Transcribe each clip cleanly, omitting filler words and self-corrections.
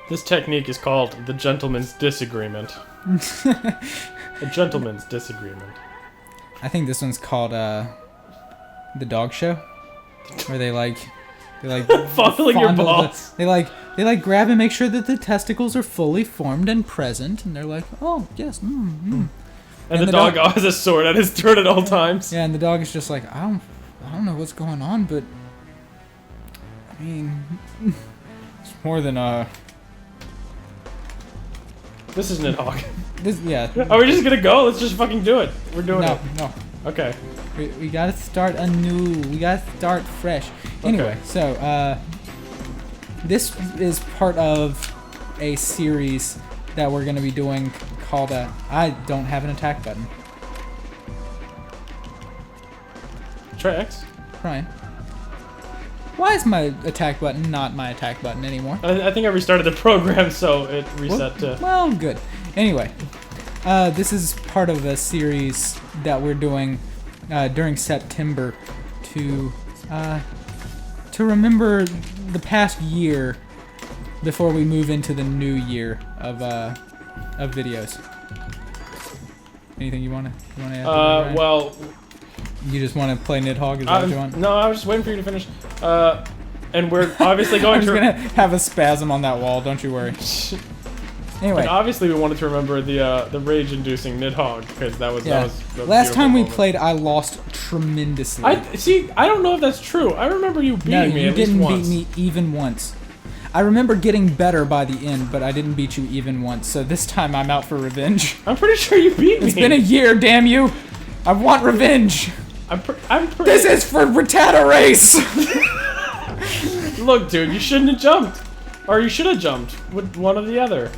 This technique is called the gentleman's disagreement. A gentleman's disagreement. I think this one's called the dog show, where they like fondling your balls. They like grab and make sure that the testicles are fully formed and present, and they're like, oh yes, And the dog has a sword at his throat at all times. Yeah, and the dog is just like, I don't know what's going on, but I mean, it's more than This is Nidhogg. Yeah. Are we just gonna go? Let's just fucking do it. We're doing it. No. Okay. We gotta start anew. We gotta start fresh. Anyway, Okay. So this is part of a series that we're gonna be doing called I don't have an attack button. Try X. Ryan, why is my attack button not my attack button anymore? I think I restarted the program, so it reset to... Well, good. Anyway, this is part of a series that we're doing during September to remember the past year before we move into the new year of videos. Anything you wanna add? To that, Ryan? Well... You just want to play Nidhogg? Is that what you want? No, I was just waiting for you to finish. And we're obviously going I'm just gonna have a spasm on that wall. Don't you worry. Anyway, and obviously we wanted to remember the rage-inducing Nidhogg because that was last time we moment. played, I lost tremendously. I don't know if that's true. I remember you beating me at least once. No, you didn't beat me even once. I remember getting better by the end, but I didn't beat you even once. So this time I'm out for revenge. I'm pretty sure you beat me. It's been a year, damn you! I want revenge. I'm pretty. This is for Rattata Race. Look, dude, you shouldn't have jumped, or you should have jumped with one or the other.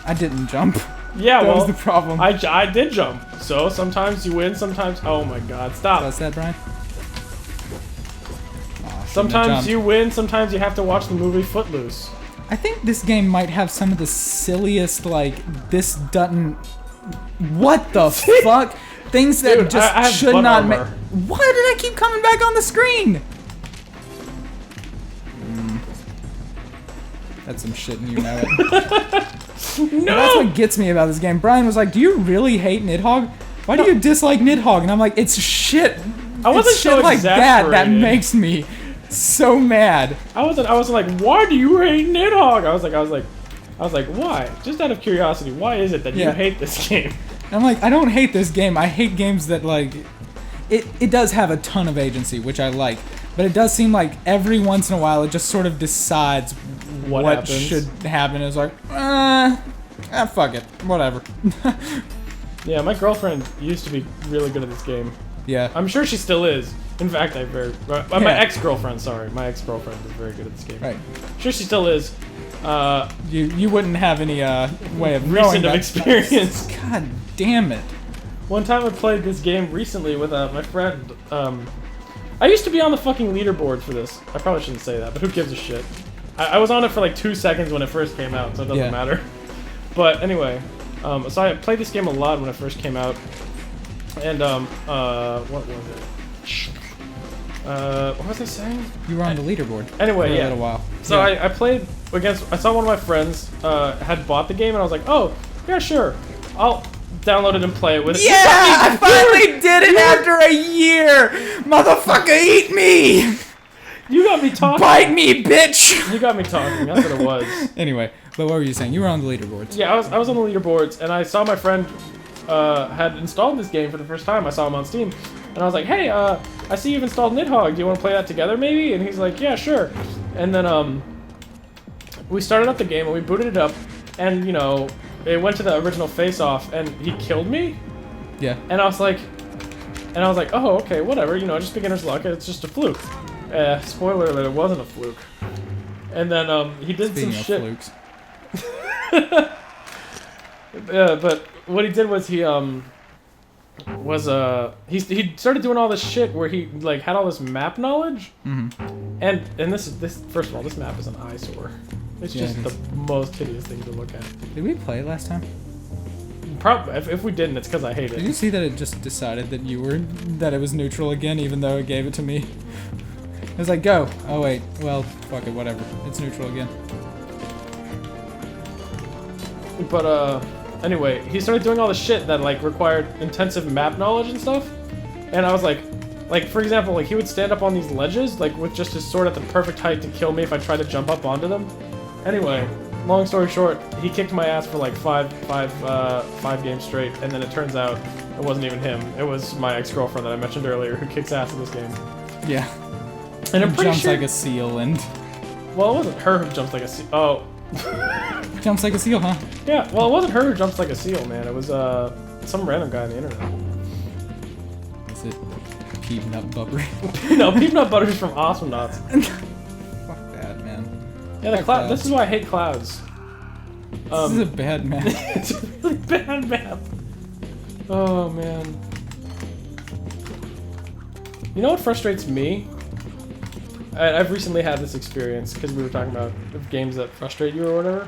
I didn't jump. Yeah, that was the problem. I did jump. So sometimes you win, sometimes. Oh my God! Stop. What's that, Brian? Oh, sometimes you win, sometimes you have to watch the movie Footloose. I think this game might have some of the silliest, like, this doesn't... What the fuck? Things that Dude, just should not make... Why did I keep coming back on the screen? That's some shit and you know it. No! That's what gets me about this game. Brian was like, do you really hate Nidhogg? Why do you dislike Nidhogg? And I'm like, it's shit. I wasn't it's shit so like that exasperated. makes me so mad. I was like, why do you hate Nidhogg? I was like, why? Just out of curiosity, why is it that you hate this game? And I'm like, I don't hate this game. I hate games that, like, it does have a ton of agency, which I like. But it does seem like every once in a while it just sort of decides what should happen. It's like, fuck it. Whatever. Yeah, my girlfriend used to be really good at this game. Yeah. I'm sure she still is. In fact, my ex-girlfriend, sorry. My ex-girlfriend is very good at this game. Right. I'm sure she still is. You wouldn't have any way of recent experience. God damn it. One time I played this game recently with my friend. I used to be on the fucking leaderboard for this. I probably shouldn't say that, but who gives a shit? I was on it for like 2 seconds when it first came out, so it doesn't matter. But anyway, so I played this game a lot when it first came out. And what was it? What was I saying? You were on the leaderboard. Anyway, for a little while. So I played against. I saw one of my friends had bought the game, and I was like, oh yeah, sure, I'll download it and play it with it. Yeah, I finally did it after a year. Motherfucker, eat me. You got me talking. Bite me, bitch. You got me talking. That's what it was. Anyway, but what were you saying? You were on the leaderboards. Yeah, I was on the leaderboards, and I saw my friend had installed this game for the first time. I saw him on Steam, and I was like, hey, I see you've installed Nidhogg. Do you want to play that together, maybe? And he's like, yeah, sure. And then we started up the game, and we booted it up, and you know, it went to the original face-off, and he killed me. Yeah. And I was like, oh, okay, whatever. You know, just beginner's luck. It's just a fluke. Spoiler alert, it wasn't a fluke. And then he did some shit. Flukes. But what he did was he started doing all this shit where he like had all this map knowledge. Mm-hmm. And this first of all, this map is an eyesore. It's just the most hideous thing to look at. Did we play last time? Probably. If we didn't, it's because I hate it. Did you see that it just decided that it was neutral again, even though it gave it to me? It was like, go. Oh wait, well, fuck it, whatever. It's neutral again. But anyway, he started doing all the shit that like required intensive map knowledge and stuff. And I was like for example, like he would stand up on these ledges, like with just his sword at the perfect height to kill me if I tried to jump up onto them. Anyway, long story short, he kicked my ass for like five games straight, and then it turns out it wasn't even him. It was my ex-girlfriend that I mentioned earlier who kicks ass in this game. Yeah. And I'm pretty jumps sure... like a seal and... Well, it wasn't her who jumps like a seal. Oh. Jumps like a seal, huh? Yeah, well, it wasn't her who jumps like a seal, man. It was some random guy on the internet. Is it Peanut Butter? No, Peanut Butter's from Awesome Knots. Fuck that, man. Yeah, the cloud. This is why I hate clouds. This is a bad map. It's a really bad map. Oh man. You know what frustrates me? I've recently had this experience because we were talking about games that frustrate you or whatever.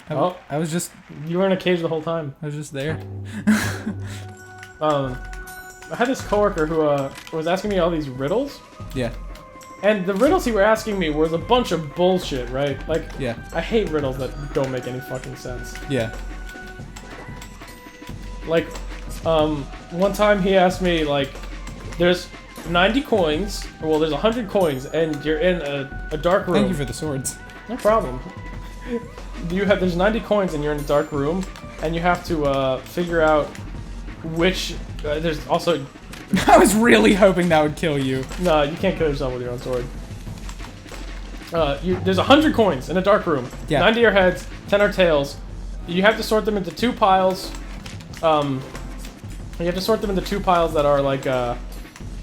Oh, I was just... You were in a cage the whole time. I was just there. I had this coworker who was asking me all these riddles. Yeah. And the riddles he were asking me was a bunch of bullshit, right? Like, yeah. I hate riddles that don't make any fucking sense. Yeah. Like, one time he asked me, like, there's 90 coins, well, there's 100 coins, and you're in a dark room. Thank you for the swords. No problem. There's 90 coins and you're in a dark room, and you have to figure out which. There's also. I was really hoping that would kill you. No, you can't kill yourself with your own sword. There's 100 coins in a dark room. Yeah. 90 are heads, 10 are tails. You have to sort them into 2 piles. You have to sort them into 2 piles that are like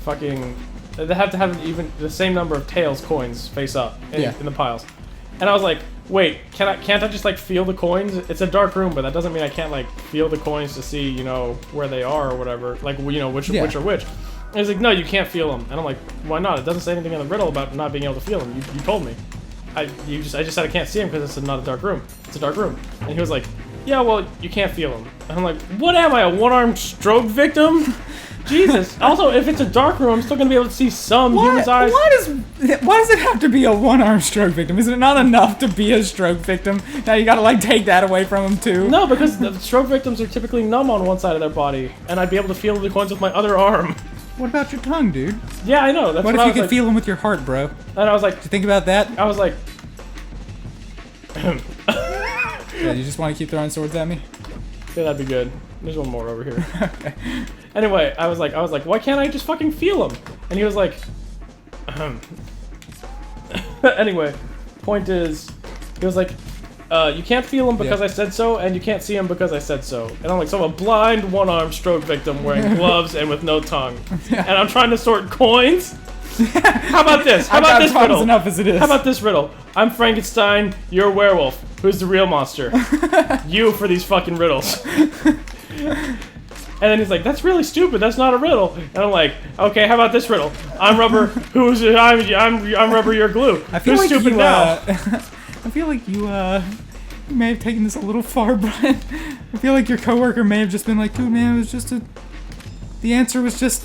fucking. They have to have even the same number of tails coins face up in the piles. And I was like, wait, can't I just like feel the coins? It's a dark room, but that doesn't mean I can't like feel the coins to see, you know, where they are or whatever. Like, you know, which are which. And he's like, no, you can't feel them. And I'm like, why not? It doesn't say anything in the riddle about not being able to feel them. You told me. I just said I can't see them because it's not a dark room. It's a dark room. And he was like, yeah, well, you can't feel them. And I'm like, what am I, a one-armed stroke victim? Jesus. Also, if it's a dark room, I'm still gonna be able to see some human's eyes. Why does it have to be a one-armed stroke victim? Is it not enough to be a stroke victim? Now you gotta like take that away from him too. No, because the stroke victims are typically numb on one side of their body, and I'd be able to feel the coins with my other arm. What about your tongue, dude? Yeah, I know. That's what if you could feel them with your heart, bro? And I was like, did you think about that? I was like, yeah, you just want to keep throwing swords at me? Yeah, that'd be good. There's one more over here. Okay. Anyway, I was like, why can't I just fucking feel them? And he was like, Anyway, point is, he was like, you can't feel them because I said so, and you can't see them because I said so. And I'm like, so I'm a blind one-armed stroke victim wearing gloves and with no tongue. And I'm trying to sort coins? How about this? How about this riddle? Enough as it is. How about this riddle? I'm Frankenstein, you're a werewolf. Who's the real monster? You for these fucking riddles. And then he's like, that's really stupid, that's not a riddle. And I'm like, okay, how about this riddle? I'm rubber, I'm rubber, you're glue. I feel Who's like stupid now? I feel like you may have taken this a little far, Brian. I feel like your coworker may have just been like, dude, man, it was just the answer was just,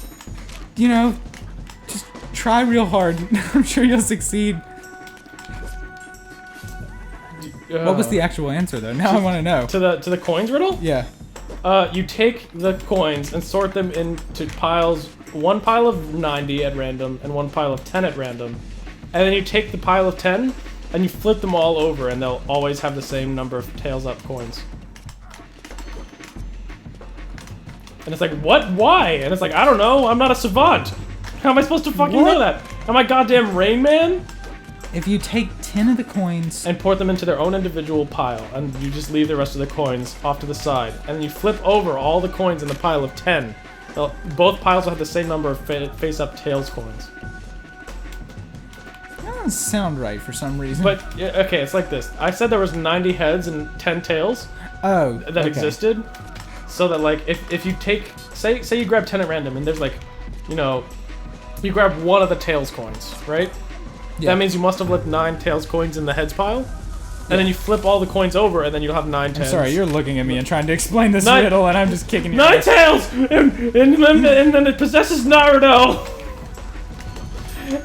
you know, just try real hard. I'm sure you'll succeed. What was the actual answer, though? Now I want to know. To the coins riddle? Yeah. You take the coins and sort them into piles, 1 pile of 90 at random and 1 pile of 10 at random. And then you take the pile of 10 and you flip them all over and they'll always have the same number of tails up coins. And it's like, what? Why? And it's like, I don't know, I'm not a savant. How am I supposed to fucking know that? Am I goddamn Rain Man? If you take 10 of the coins and put them into their own individual pile, and you just leave the rest of the coins off to the side, and then you flip over all the coins in the pile of 10, both piles will have the same number of face-up tails coins. That doesn't sound right for some reason. But, okay, it's like this. I said there was 90 heads and 10 tails that existed, so that, like, if you take, say you grab 10 at random, and there's, like, you know, you grab 1 of the tails coins, right? Yeah. That means you must have left 9 tails coins in the heads pile, and then you flip all the coins over, and then you'll have 9 tails. I'm sorry, you're looking at me and trying to explain this riddle, and I'm just kicking you. 9 tails, and then it possesses Naruto.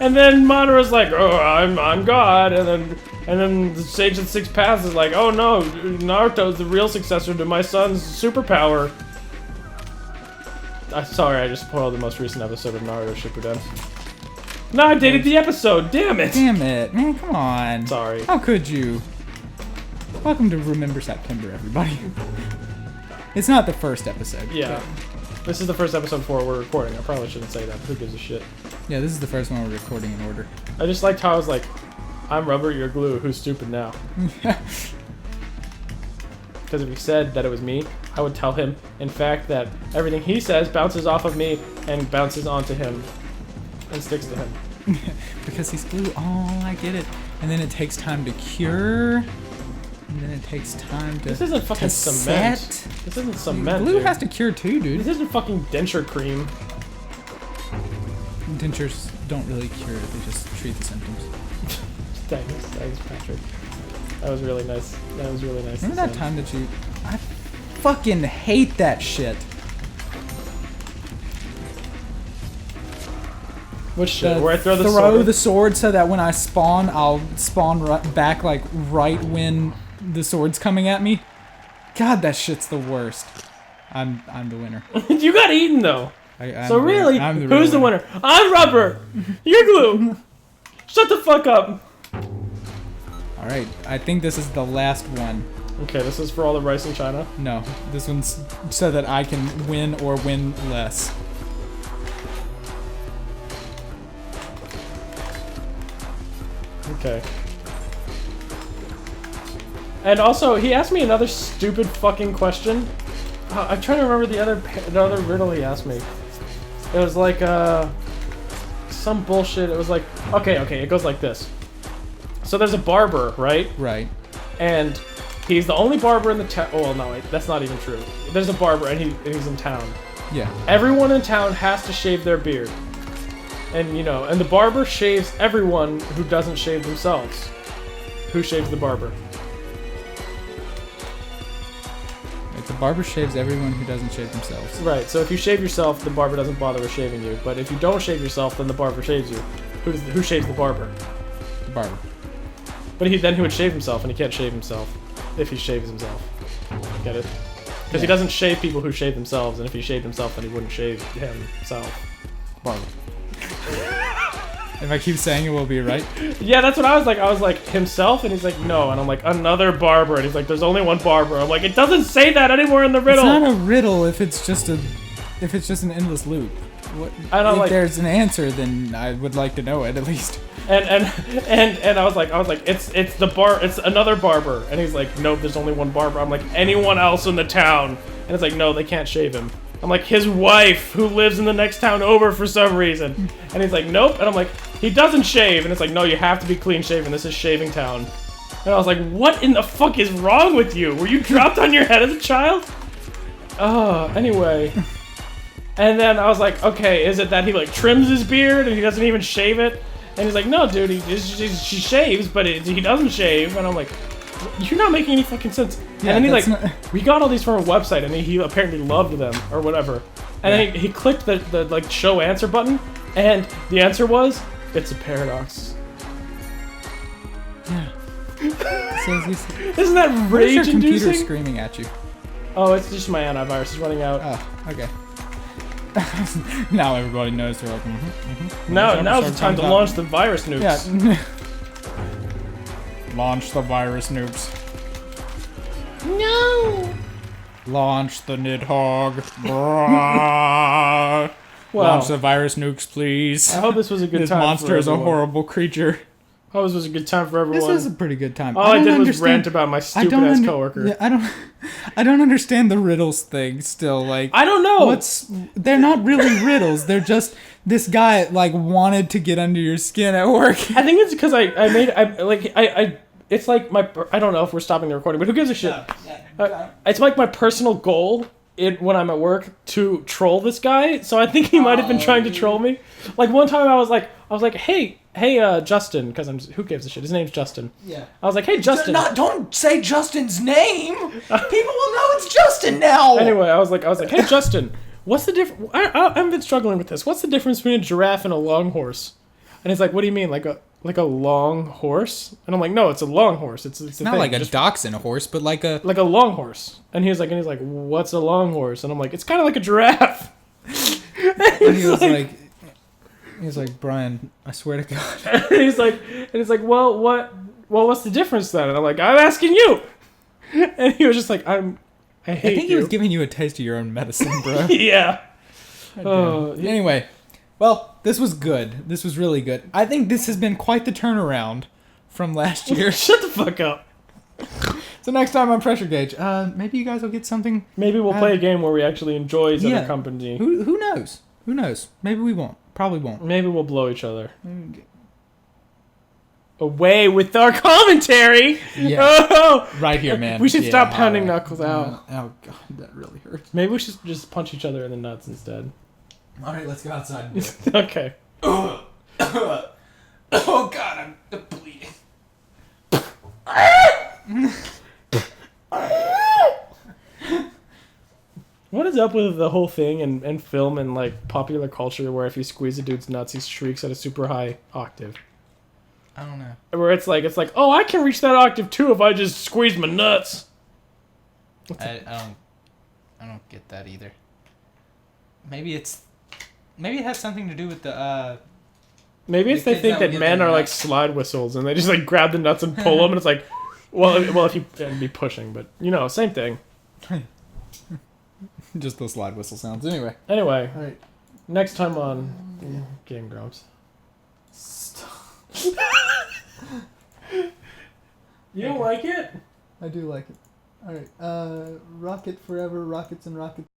And then Madara's like, oh, I'm God, and then the Sage of the Six Paths is like, oh no, Naruto's the real successor to my son's superpower. Sorry, I just spoiled the most recent episode of Naruto Shippuden. No, I dated the episode. Damn it. Damn it, man! Come on. Sorry. How could you? Welcome to Remember September, everybody. It's not the first episode. Yeah. This is the first episode before we're recording. I probably shouldn't say that, but who gives a shit? Yeah, this is the first one we're recording in order. I just liked how I was like, I'm rubber, you're glue, who's stupid now? Because if he said that it was me, I would tell him, in fact, that everything he says bounces off of me and bounces onto him and sticks to him. Because he's glue. Oh, I get it. And then it takes time to cure. And then it takes time to. This isn't fucking cement. Set. This isn't cement. Glue dude. has to cure too, dude. This isn't fucking denture cream. Dentures don't really cure it, they just treat the symptoms. Thanks, Patrick. That was really nice. That was really nice. Remember that time that you... I fucking hate that shit. Which shit? Where I throw the sword? Throw the sword so that when I spawn, I'll spawn back like right when the sword's coming at me. God, that shit's the worst. I'm the winner. You got eaten though. I'm so really, who's the winner? I'm rubber. You're glue. Shut the fuck up. All right, I think this is the last one. Okay, this is for all the rice in China. No, this one's so that I can win or win less. Okay. And also, he asked me another stupid fucking question. I'm trying to remember the other riddle he asked me. It was like, some bullshit. It was like, okay, it goes like this. So there's a barber, right? Right. And he's the only barber in the town. Oh, well, no, wait, that's not even true. There's a barber, and he's in town. Yeah. Everyone in town has to shave their beard. And, you know, and the barber shaves everyone who doesn't shave themselves. Who shaves the barber? The barber shaves everyone who doesn't shave themselves. Right, so if you shave yourself, the barber doesn't bother with shaving you. But if you don't shave yourself, then the barber shaves you. Who shaves the barber? The barber. But then he would shave himself, and he can't shave himself if he shaves himself. Get it? Because he doesn't shave people who shave themselves, and if he shaved himself, then he wouldn't shave himself. Barber. If I keep saying it, we'll be right. Yeah, that's what I was like. I was like, himself? And he's like, no. And I'm like, another barber. And he's like, there's only one barber. I'm like, it doesn't say that anywhere in the riddle. It's not a riddle if it's just an endless loop. If there's an answer, then I would like to know it at least. And I was like, it's another barber. And he's like, nope, there's only one barber. I'm like, anyone else in the town? And it's like, no, they can't shave him. I'm like, his wife, who lives in the next town over for some reason. And he's like, nope. And I'm like, he doesn't shave. And it's like, no, you have to be clean shaven. This is shaving town. And I was like, what in the fuck is wrong with you? Were you dropped on your head as a child? Anyway. And then I was like, okay, is it that he like trims his beard and he doesn't even shave it? And he's like, no, dude, she shaves, but he doesn't shave. And I'm like, you're not making any fucking sense. Yeah, and then we got all these from a website, and he apparently loved them or whatever. And then he clicked the like show answer button, and the answer was, it's a paradox. Yeah. Isn't that rage-inducing? Your computer screaming at you? Oh, it's just my antivirus. It's running out. Oh, okay. Now everybody knows they're like, Now's the time to launch the virus nukes. Yeah. Launch the virus nukes. No! Launch the Nidhogg. Wow. Launch the virus nukes, please. I hope this was a good time. This monster is a horrible creature. I hope this was a good time for everyone. This is a pretty good time. All I did was rant about my stupid ass coworker. Yeah, I don't understand the riddles thing still. Like, I don't know. They're not really riddles. They're just this guy like wanted to get under your skin at work. I think it's because it's like I don't know if we're stopping the recording, but who gives a shit? It's like my personal goal when I'm at work to troll this guy. So I think he might have been trying to troll me. Like one time I was like, hey, Justin, because who gives a shit? His name's Justin. Yeah. I was like, hey, Justin. Don't say Justin's name. People will know it's Justin now. Anyway, I was like, hey, Justin, what's the difference? I've been struggling with this. What's the difference between a giraffe and a long horse? And he's like, what do you mean, like a long horse? And I'm like, no, it's a long horse. It's not thing. like a dachshund horse, but like a long horse. And he's like, what's a long horse? And I'm like, it's kind of like a giraffe. And he was like, Brian, I swear to God. And he's like, well, what's the difference then? And I'm like, I'm asking you. And he was just like, I hate think he was giving you a taste of your own medicine, bro. Yeah. Anyway, well, this was good. This was really good. I think this has been quite the turnaround from last year. Shut the fuck up. So next time on Pressure Gauge, maybe you guys will get something. Maybe we'll play a game where we actually enjoy each other company. Who knows? Who knows? Maybe we won't. Probably won't. Maybe we'll blow each other. Away with our commentary! Yeah. Oh! Right here, man. We should stop pounding knuckles out. Oh, God, that really hurts. Maybe we should just punch each other in the nuts instead. Alright, let's go outside and do it. Okay. Oh, God, I'm bleeding. What is up with the whole thing in film and like popular culture where if you squeeze a dude's nuts, he shrieks at a super high octave? I don't know. Where it's like, oh, I can reach that octave too if I just squeeze my nuts. I don't get that either. Maybe it has something to do with the Maybe it's they think that men are like slide whistles and they just like grab the nuts and pull them and it's like, well, if you be pushing, but you know, same thing. Just those slide whistle sounds. Anyway. All right. Next Next time on Game Grumps. Stop. You don't like it? I do like it. Alright. Rocket forever, rockets and rockets.